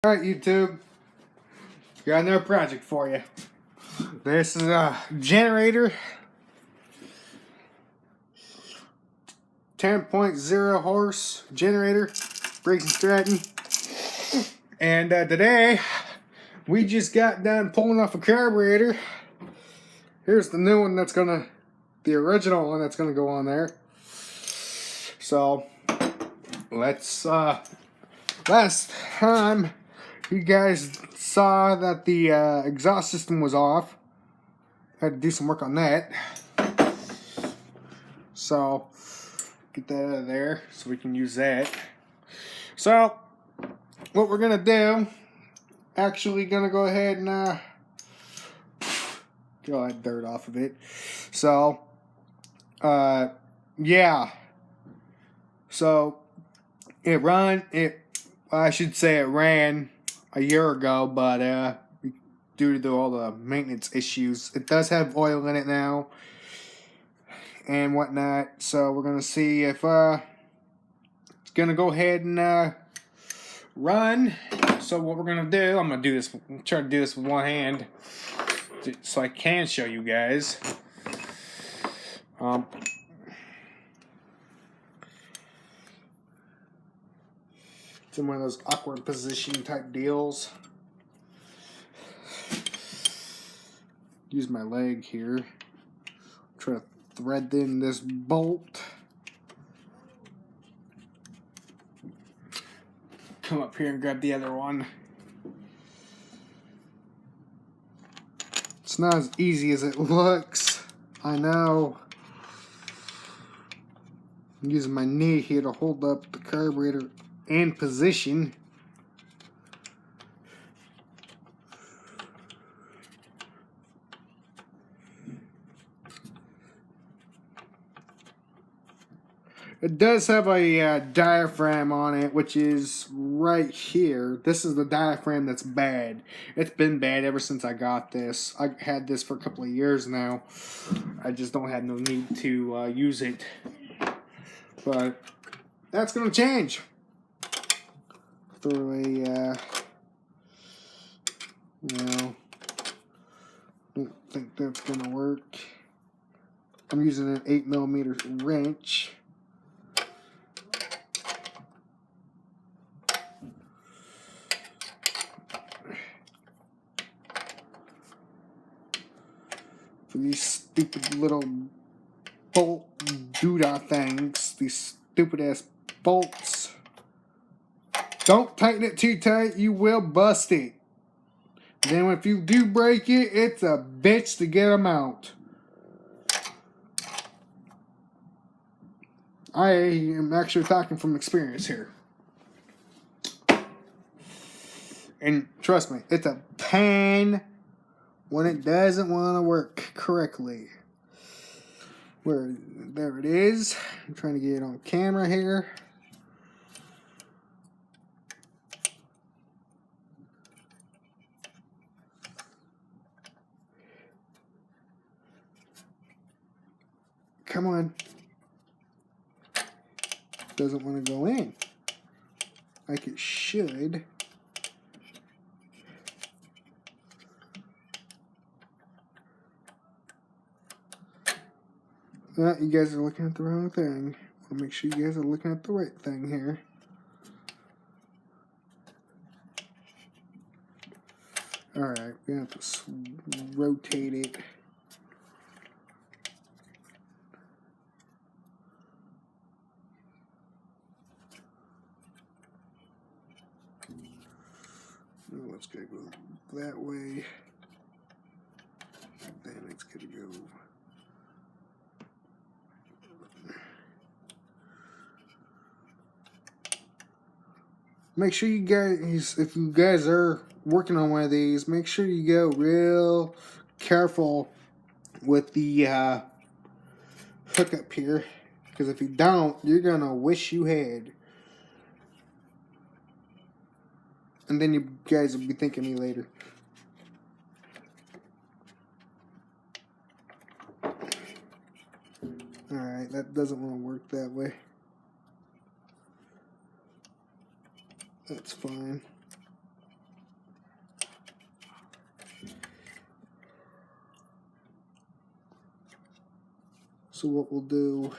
Alright, YouTube, got another project for you. This is a generator, 10.0 horse generator, Briggs and Stratton. And today, we just got done pulling off a carburetor. Here's the new one the original one that's gonna go on there. So, let's, last time, you guys saw that the exhaust system was off. Had to do some work on that. So, get that out of there so we can use that. So, what we're going to do, actually going to go ahead and get all that dirt off of it. So, yeah. So, it ran a year ago, but due to all the maintenance issues, it does have oil in it now and whatnot. So we're gonna see if it's gonna go ahead and run. So what we're gonna do, I'm gonna try to do this with one hand so I can show you guys. It's in one of those awkward position type deals. Use my leg here. Try to thread in this bolt. Come up here and grab the other one. It's not as easy as it looks. I know. I'm using my knee here to hold up the carburetor in position. It does have a diaphragm on it, which is right here. This is the diaphragm that's bad. It's been bad ever since I got this. I had this for a couple of years now. I just don't have no need to use it. But that's going to change. Throw a, don't think that's going to work. I'm using an 8mm wrench. For these stupid little bolt doodah things, these stupid ass bolts. Don't tighten it too tight, you will bust it. Then if you do break it, it's a bitch to get them out. I am actually talking from experience here. And trust me, it's a pain when it doesn't want to work correctly. There it is. I'm trying to get it on camera here. Come on. Doesn't want to go in like it should. You guys are looking at the wrong thing. I'll make sure you guys are looking at the right thing here. Alright, we have to rotate it. Oh, it's going to go that way. Then it's going to go. Make sure you guys, if you guys are working on one of these, make sure you go real careful with the hookup here. Because if you don't, you're going to wish you had. And then you guys will be thanking me later. Alright, that doesn't want to work that way. That's fine. So what we'll do,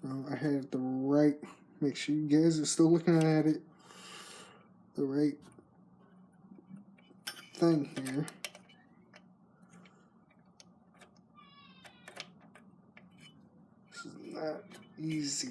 I had it the right, make sure you guys are still looking at it, the right thing here. This is not easy.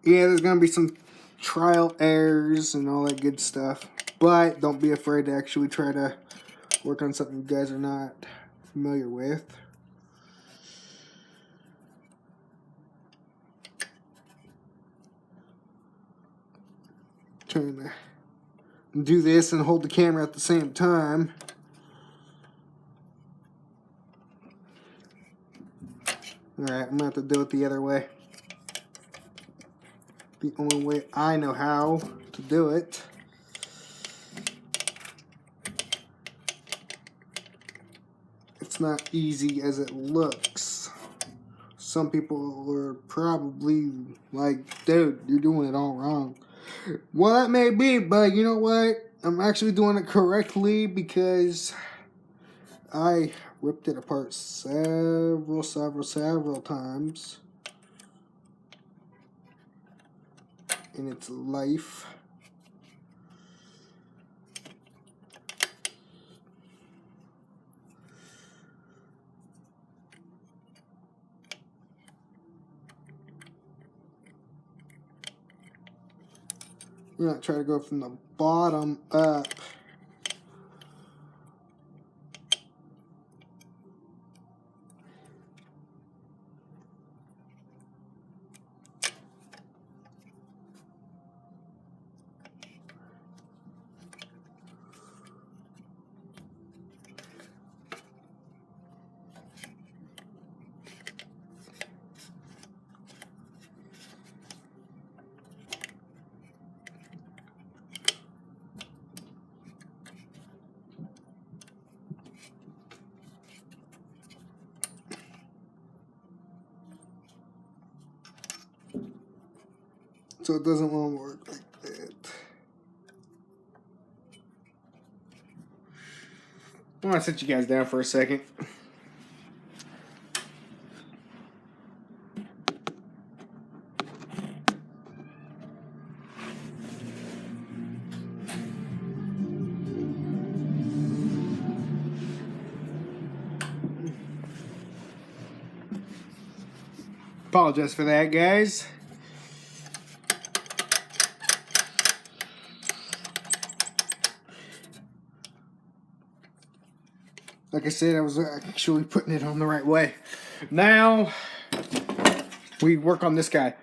Yeah, there's going to be some trial errors and all that good stuff. But don't be afraid to actually try to work on something you guys are not familiar with. Trying to do this and hold the camera at the same time. Alright, I'm going to have to do it the other way. The only way I know how to do it. It's not easy as it looks. Some people are probably like, dude, you're doing it all wrong. Well, that may be, but you know what? I'm actually doing it correctly because I ripped it apart several times in its life. We're not trying to go from the bottom up. So it doesn't want to work like that. I want to sit you guys down for a second. Apologize for that, guys. Like I said, I was actually putting it on the right way. Now, we work on this guy.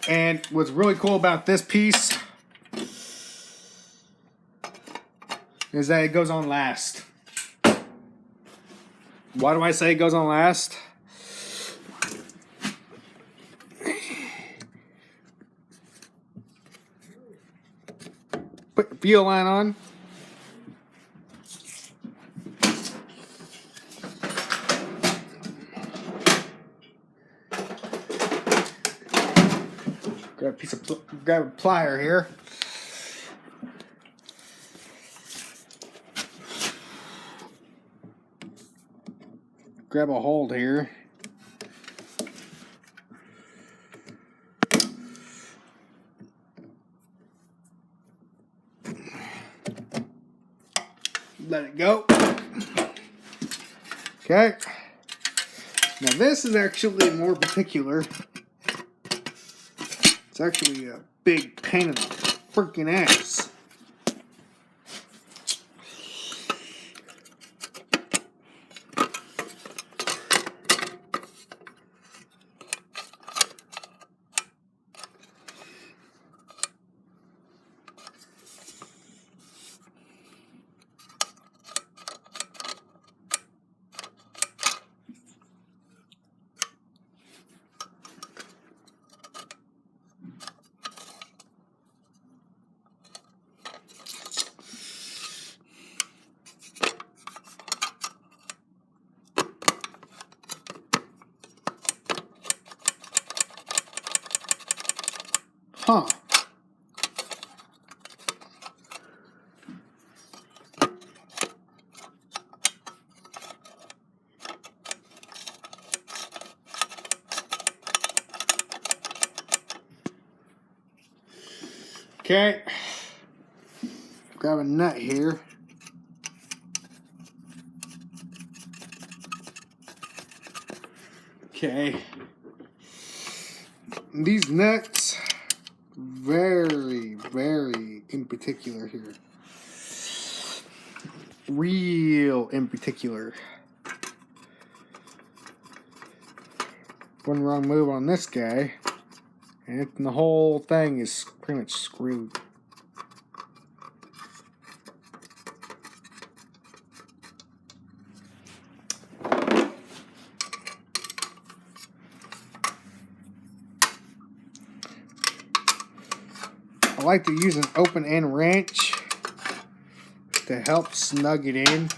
And what's really cool about this piece is that it goes on last. Why do I say it goes on last? Put your fuel line on. Grab a plier here. Grab a hold here. Let it go. Okay. Now this is actually more particular. It's actually a big pain in the freaking ass. Okay. Grab a nut here. Okay. These nuts, very, very in particular here. Real in particular. One wrong move on this guy, and the whole thing is pretty much screwed. I like to use an open end wrench to help snug it in.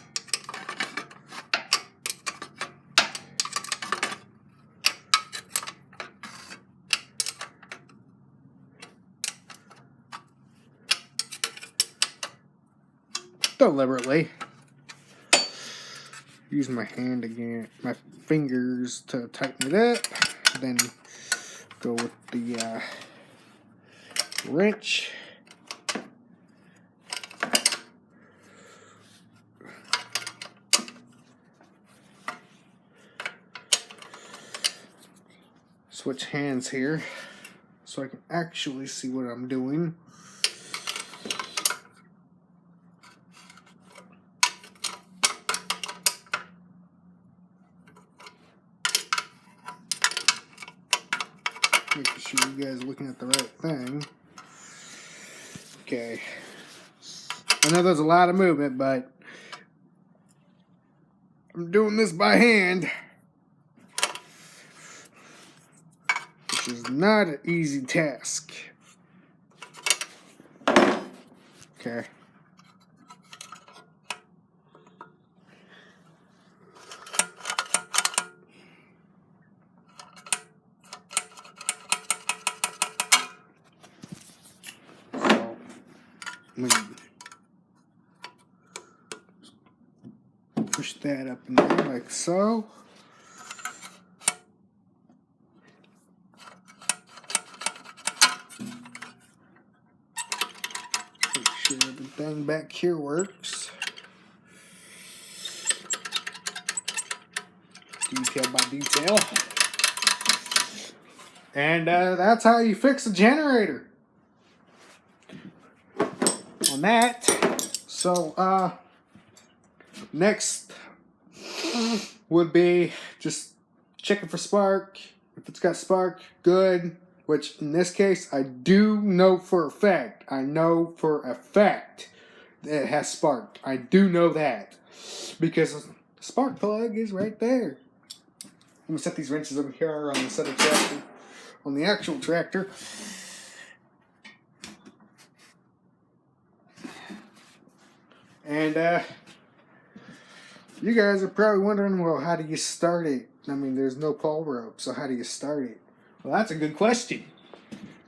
Deliberately. Use my hand again, my fingers to tighten it up. Then go with the wrench. Switch hands here so I can actually see what I'm doing. Making sure you guys are looking at the right thing. Okay. I know there's a lot of movement, but I'm doing this by hand, which is not an easy task. Okay. Push that up in there like so. Make sure everything back here works. Detail by detail. And that's how you fix a generator. On that. So, next would be just checking for spark. If it's got spark, good. Which in this case, I do know for a fact. I know for a fact that it has spark. I do know that. Because the spark plug is right there. Let me set these wrenches over here on the set of tractor. On the actual tractor. And you guys are probably wondering, well, how do you start it? I mean, there's no pull rope, so how do you start it? Well, that's a good question.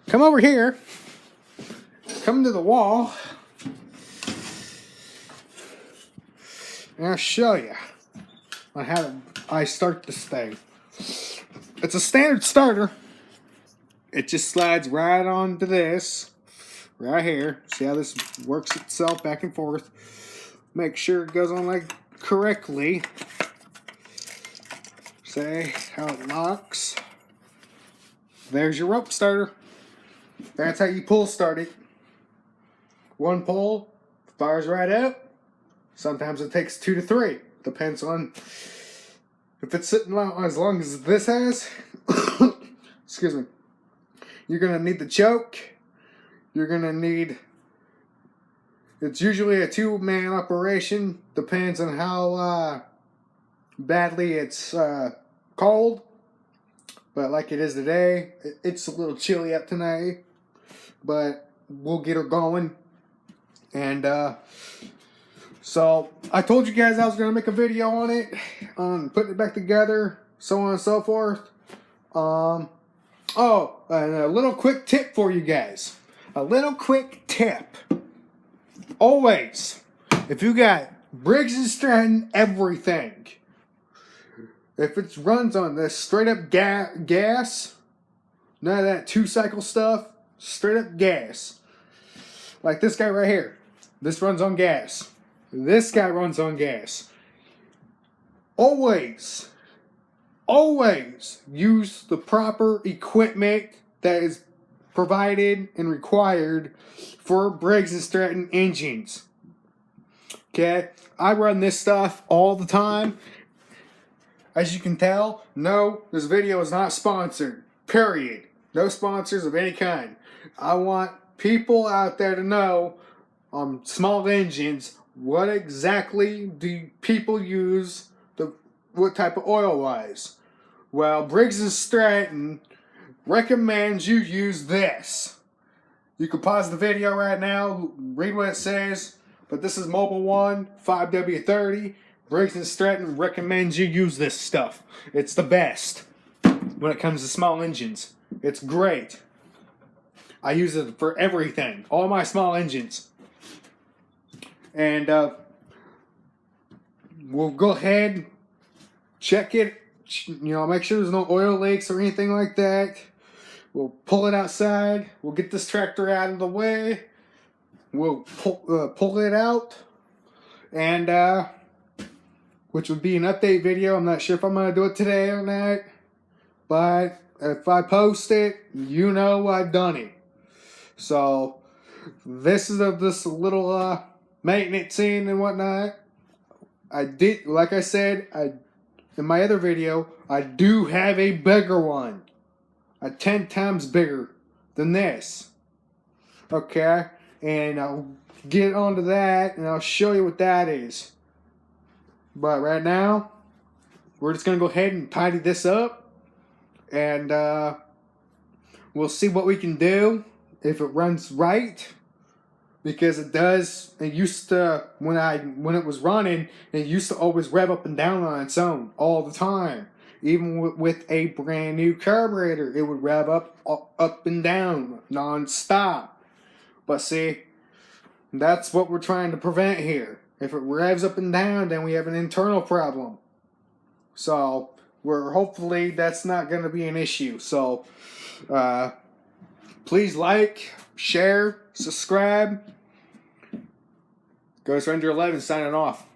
Come over here. Come to the wall. And I'll show you on how I start this thing. It's a standard starter. It just slides right onto this. Right here. See how this works itself back and forth. Make sure it goes on like correctly. Say how it locks. There's your rope starter. That's how you pull start it. One pull, fires right up. Sometimes it takes 2 to 3. Depends on if it's sitting as long as this has. Excuse me. You're going to need the choke. You're going to need... It's usually a 2-man operation. Depends on how badly it's cold. But like it is today, it's a little chilly up tonight. But we'll get her going. And so I told you guys I was going to make a video on it. On putting it back together. So on and so forth. And a little quick tip for you guys. A little quick tip. Always, if you got Briggs and Stratton everything, if it runs on this straight up gas, none of that 2-cycle stuff, straight up gas, Like this guy right here. This runs on gas. This guy runs on gas. Always use the proper equipment that is provided and required for Briggs and Stratton engines. Okay, I run this stuff all the time. As you can tell, no, this video is not sponsored. Period. No sponsors of any kind. I want people out there to know on small engines, what exactly do people use, what type of oil wise? Well, Briggs and Stratton recommends you use this. You can pause the video right now, read what it says, but this is Mobile 1 5W30. Briggs and Stratton recommends you use this stuff. It's the best when it comes to small engines. It's great. I use it for everything, all my small engines. And we'll go ahead, check it, make sure there's no oil leaks or anything like that. We'll pull it outside. We'll get this tractor out of the way. We'll pull it out, and which would be an update video. I'm not sure if I'm going to do it today or not, but if I post it, I've done it. So this is this little maintenance scene and whatnot. Like I said, in my other video, I do have a bigger one. 10 times bigger than this. Okay? And I'll get onto that and I'll show you what that is. But right now, we're just going to go ahead and tidy this up. And we'll see what we can do if it runs right. Because it does, it used to, when it was running, it used to always rev up and down on its own all the time. Even with a brand new carburetor, it would rev up and down non-stop. But see, that's what we're trying to prevent here. If it revs up and down, then we have an internal problem. So, hopefully that's not going to be an issue. So, please like, share, subscribe. Ghost Ranger 11 signing off.